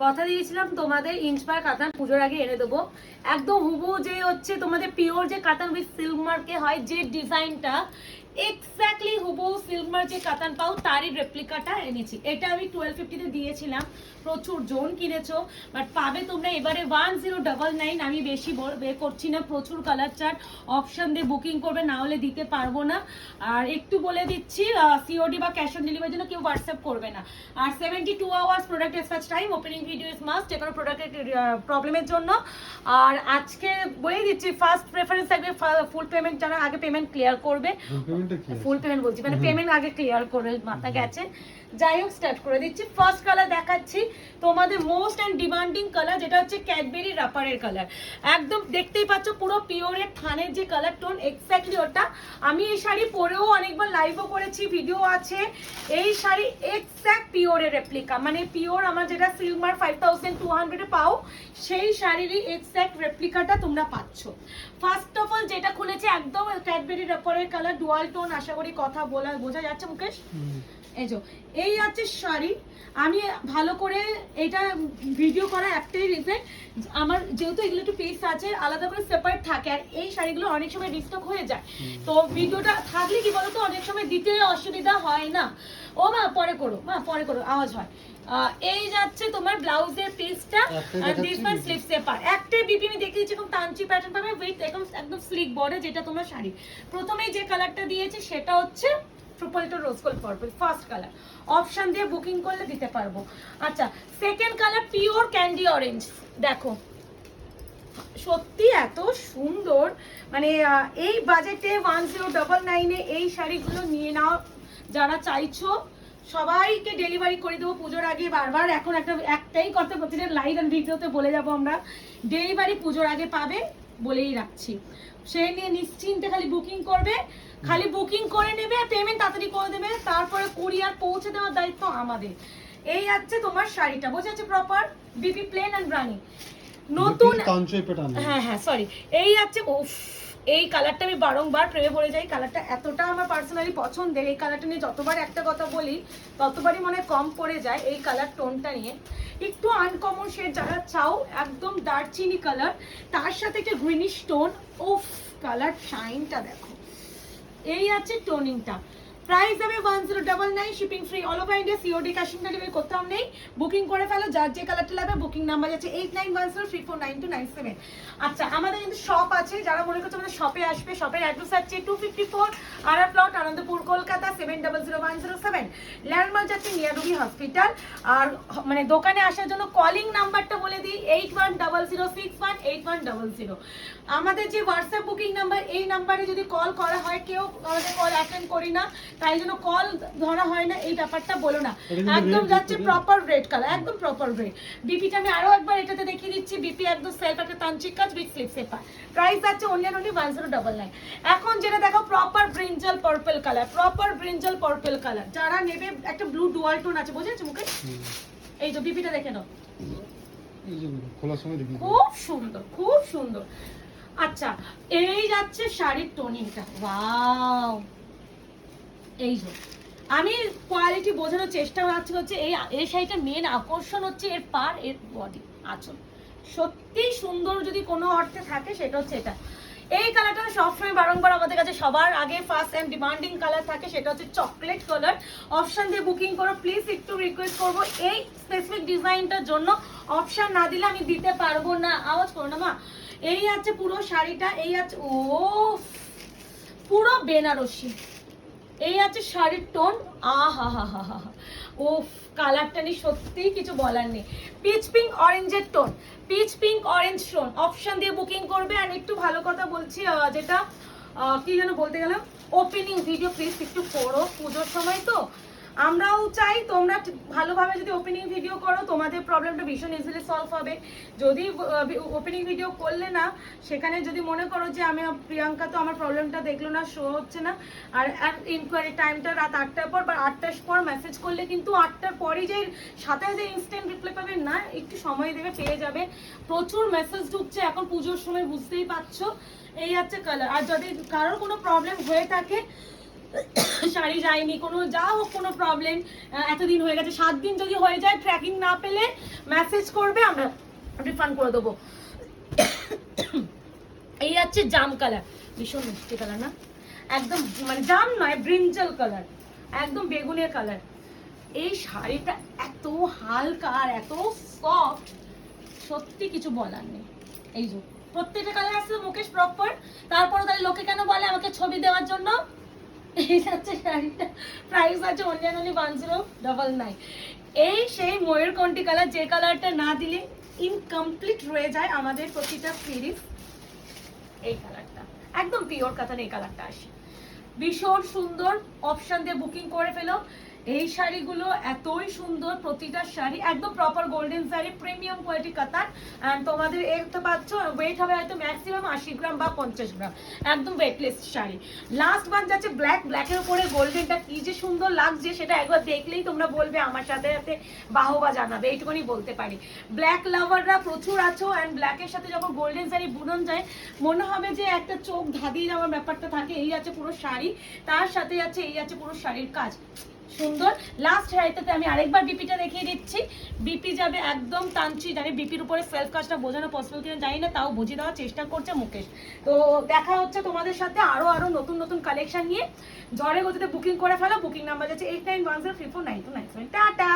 কথা দিয়েছিলাম তোমাদের ইন্সপায়ার কাতান পুজোর আগে এনে দেবো। একদম হুবহু যে হচ্ছে তোমাদের পিওর যে কাতান উইথ সিল্ক মার্কে হয়, যে ডিজাইনটা এক্স্যাক্টলি হুবহু সিল্ক মার্ক যে কাতান পাও তারই রেপ্লিকাটা এনেছি। এটা আমি 1250 তে দিয়েছিলাম, প্রচুর জন কিনেছো, বাট পাবে তোমরা এবারে 1099। আমি বেশি বের করছি না, প্রচুর কালার চার্ট অপশন দিয়ে বুকিং করবে, না হলে দিতে পারবো না। আর একটু বলে দিচ্ছি, সিওডি বা ক্যাশ অন ডেলিভারির জন্য কেউ হোয়াটসঅ্যাপ করবে না। আর 72 hours product dispatch time, opening video is must যে কোনো প্রোডাক্টের প্রবলেমের জন্য। আর আজকে বলে দিচ্ছি ফার্স্ট প্রেফারেন্স থাকবে ফুল পেমেন্ট, যারা আগে পেমেন্ট ক্লিয়ার করবে। ফুল পেমেন্ট বলছি মানে পেমেন্ট আগে ক্লিয়ার করে মাথা গেছে। যাই হোক স্টার্ট করে দিচ্ছি। ফার্স্ট কালার দেখাচ্ছি তোমাদের মোস্ট অ্যান্ড ডিমান্ডিং কালার, যেটা হচ্ছে ক্যাডবেরি রাপারের কালার। একদম দেখতেই পাচ্ছ পুরো পিওরের থানের যে কালার টোন, এক্স্যাক্টলি ওটা। আমি এই শাড়ি পরেও অনেকবার লাইভও করেছি, ভিডিও আছে। এই শাড়ি এক্স্যাক্ট পিওরের রেপ্লিকা, মানে পিওর আমার যেটা সিলমার 5200 এ পাও সেই শাড়িরই এক্স্যাক্ট রেপ্লিকাটা তোমরা পাচ্ছ। ফার্স্ট অফ অল যেটা খুলেছে একদম ক্যাডবেরি রাপারের কালার, ডুয়াল টোন। আশা করি কথা বোঝা যাচ্ছে মুকেশ? এই আছে শাড়ি। আমি ভালো করে এটা ভিডিও করা একটাই রিজন, আমার যেহেতু এগুলো একটু পিস আছে আলাদা করে সেপারেট থাকে, আর এই শাড়িগুলো অনেক সময় রিস্টক হয়ে যায়, তো ভিডিওটা থাকলে কি বলতো অনেক সময় দিতে অসুবিধা হয় না। ও মা পরে করো আওয়াজ হয়। এই যাচ্ছে তোমার ব্লাউজের পিসটা, আর দিস ওয়ান স্লিভ সেপার। একটাই বিপি আমি দেখিয়ে দিচ্ছি, এরকম তানচি প্যাটার্ন পাবে উইথ একদম স্লিক বর্ডার, যেটা তোমার শাড়ি। প্রথমেই যে কালারটা দিয়েছে সেটা হচ্ছে ট্রুপালটো rose gold purple, first colour. Option দিয়ে বুকিং করলে দিতে পারবো। আচ্ছা, second colour pure candy orange. দেখো সত্যি এত সুন্দর, মানে এই বাজেটে 1099 এ এই শাড়িগুলো নিয়ে নাও যারা চাইছো। সবাইকে ডেলিভারি করে দেবো পুজোর আগে। বারবার এখন একটাই কথা প্রতিটা লাইভ এন্ড ভিডিওতে বলে যাবো আমরা, ডেলিভারি পুজোর আগে পাবে বলেই রাখছি। সে নিয়ে নিশ্চিন্তে খালি বুকিং করবে, খালি বুকিং করে নেবে, পেমেন্ট তাড়াতাড়ি করে দেবে, তারপরে কুরিয়ার পৌঁছে দেওয়ার দায়িত্ব আমাদের। এই আছে তোমার শাড়িটা, বোঝা যাচ্ছে প্রপার বিপি প্লেন এন্ড রানি নতুন। হ্যাঁ সরি, এই আছে। উফ, এই কালারটা আমি বারংবার প্রেমে পড়ে যাই। কালারটা এতটা আমার পার্সোনালি পছন্দের, এই কালারটা নিয়ে যতবার একটা কথা বলি ততবারই মনে কম পড়ে যায়। এই কালার টোনটা নিয়ে একটু আনকমন শেড যারা চাও, একদম দারচিনি কালার, তার সাথে একটা গ্রিনিশ টোন। উফ, কালার শাইনটা দেখো। এই আছে টোনিংটা। প্রাইস যাবে 1099, shipping free all over India, COD cash on delivery কোথাও নেই। বুকিং করে ফেলো, যার যে কালারটা লাগবে। বুকিং নাম্বার যাচ্ছে 8910349297। আচ্ছা, আমাদের কিন্তু শপ আছে, যারা মনে করছে আমাদের শপে আসবে, শপের অ্যাড্রেস আছে 254 আরা প্লট, আনন্দপুর, কলকাতা 700107। ল্যান্ডমার্ক যাচ্ছে নিয়ারুবি হসপিটাল। আর মানে দোকানে আসার জন্য কলিং নাম্বারটা বলে দিই 8100618100। আমাদের যে হোয়াটসঅ্যাপ বুকিং নাম্বার, এই নাম্বারে যদি কল করা হয়, কেউ আমাদের কল অ্যাটেন্ড করি না, তাই জন্য কল ধরা হয় না, এই ব্যাপারটা বলো না। একদম যাচ্ছে প্রপার রেড কালার, একদম প্রপার রেড। বিপিটা আমি আরো একবার এটাতে দেখিয়ে দিচ্ছি। বিপি একদম সেলফ একটা তান্ত্রিক কাজ উইথ স্লিপ সেপার। প্রাইস যাচ্ছে অনলি 1099। এখন যেটা দেখো proper brinjal purple colour, proper brinjal purple colour. যারা নেবে একটা ব্লু ডুয়াল টোন আছে, বুঝেছো মুখে? এই তো বিপিটা দেখে নাও, খুব সুন্দর, খুব সুন্দর। আচ্ছা, এই যাচ্ছে শাড়ির টোনিংটা। ওয়াও, এই যে আমি কোয়ালিটি বোঝানোর চেষ্টা হচ্ছে। এই শাড়িটা মেন আকর্ষণ হচ্ছে এর পার, এর বডি, আঁচল। সত্যি সুন্দর যদি কোনো অর্থে থাকে সেটা হচ্ছে এটা। এই কালারটা সবসময় বারংবার আমাদের কাছে সবার আগে ফার্স্ট এন্ড ডিমান্ডিং কালার থাকে, সেটা হচ্ছে চকলেট কালার। অপশন দিয়ে বুকিং করো প্লিজ। একটু রিকোয়েস্ট করবো এই স্পেসিফিক ডিজাইনটার জন্য, অপশন না দিলে আমি দিতে পারবো না। আওয়াজ করো না মা। এই আছে পুরো শাড়িটা, এই আছে ও পুরো বেনারসি। এই আছে শাড়ির টোন, আহা হা হা হা। ও কালারটা নিয়ে সত্যি কিছু বলার নেই। পিচ পিঙ্ক অরেঞ্জের tone, peach pink orange tone. Option দিয়ে বুকিং করবে। আর একটু ভালো কথা বলছি, যেটা কি যেন বলতে গেলাম, ওপেনিং ভিডিও প্লিজ একটু করো, পুজোর সময় তো আমরাও চাই তোমরা ভালোভাবে যদি ওপেনিং ভিডিও করো, তোমাদের প্রবলেমটা ভীষণ ইজিলি সলভ হবে। যদি ওপেনিং ভিডিও করলে না, সেখানে যদি মনে করো যে আমি প্রিয়াঙ্কা তো আমার প্রবলেমটা দেখলো না, শো হচ্ছে না, আর ইনকোয়ারি টাইমটা রাত 8টার পর বা 8টার পর মেসেজ করলে কিন্তু 8টার পরই যে সাথে সাথে ইনস্ট্যান্ট রিপ্লাই পাবে না, একটু সময় দেবে, পেয়ে যাবে। প্রচুর মেসেজ ঢুকছে এখন পুজোর সময়, বুঝতেই পারছো। এই হচ্ছে কালার। আর যদি কারোর কোনো প্রবলেম হয়ে থাকে শাড়ি যায়নি, কোনো যা হোক কোনো প্রবলেম, এতদিন হয়ে গেছে, 7 দিন যদি হয়ে যায় ট্র্যাকিং না পেলে মেসেজ করবে, আমরা রিফান্ড করে দেবো। এই হচ্ছে জাম কালার, ভীষণ মিষ্টি কালার না, একদম মানে জাম নয়, ব্রিঞ্জাল কালার, একদম বেগুনের কালার। এই শাড়িটা এত হালকা আর এত সফট, সত্যি কিছু বলার নেই। এই যে প্রত্যেকটা কালার আসছে মুকেশ প্রপার, তারপরে তাহলে লোকে কেন বলে আমাকে ছবি দেওয়ার জন্য। এই হচ্ছে শাড়িটা, প্রাইস আছে অনলি 1099। এই সেই ময়ূরকণ্ঠী কালার, যে কালারটা না দিলে ইনকমপ্লিট রয়ে যায় আমাদের প্রতিটা সিরিজ। এই কালারটা একদম পিওর কাতান, এই কালারটা আসে, ভীষণ সুন্দর। অপশন দিয়ে বুকিং করে ফেলো। এই শাড়িগুলো এতই সুন্দর, প্রতিটা শাড়ি একদম proper golden sari, premium quality কাতান। অ্যান্ড তোমাদের একটা পাচ্ছ, ওয়েট হবে হয়তো ম্যাক্সিমাম 80 গ্রাম বা 50 গ্রাম, একদম ওয়েটলেস শাড়ি। লাস্ট ওয়ান যাচ্ছে ব্ল্যাক, ব্ল্যাকের উপরে গোল্ডেনটা কি যে সুন্দর লাগছে, সেটা একবার দেখলেই তোমরা বলবে, আমার সাথে সাথে বাহবা জানাবে, এইটুকুনি বলতে পারি। ব্ল্যাক লাভাররা প্রচুর আছো, অ্যান্ড ব্ল্যাকের সাথে যখন গোল্ডেন শাড়ি বুনন যায় মনে হবে যে একটা চোখ ধাঁধিয়ে যাওয়ার ব্যাপারটা থাকে। এই আছে পুরো শাড়ি, তার সাথে আছে এই আছে পুরো শাড়ির কাজ, সুন্দর। লাস্ট শাড়িটাতে আমি আরেকবার বিপিটা দেখিয়ে দিচ্ছি। বিপি যাবে একদম টানছি, জানি বিপির উপরে সেলফ কাজটা বোঝানো পসিবল কিনা জানি না, তাও বুঝিয়ে দেওয়ার চেষ্টা করছে মুকেশ। তো দেখা হচ্ছে তোমাদের সাথে আরো নতুন নতুন কালেকশন নিয়ে। ঝড়ে গতিতে বুকিং করে ফেলো, বুকিং নাম্বার যাচ্ছে 8910349297। টাটা।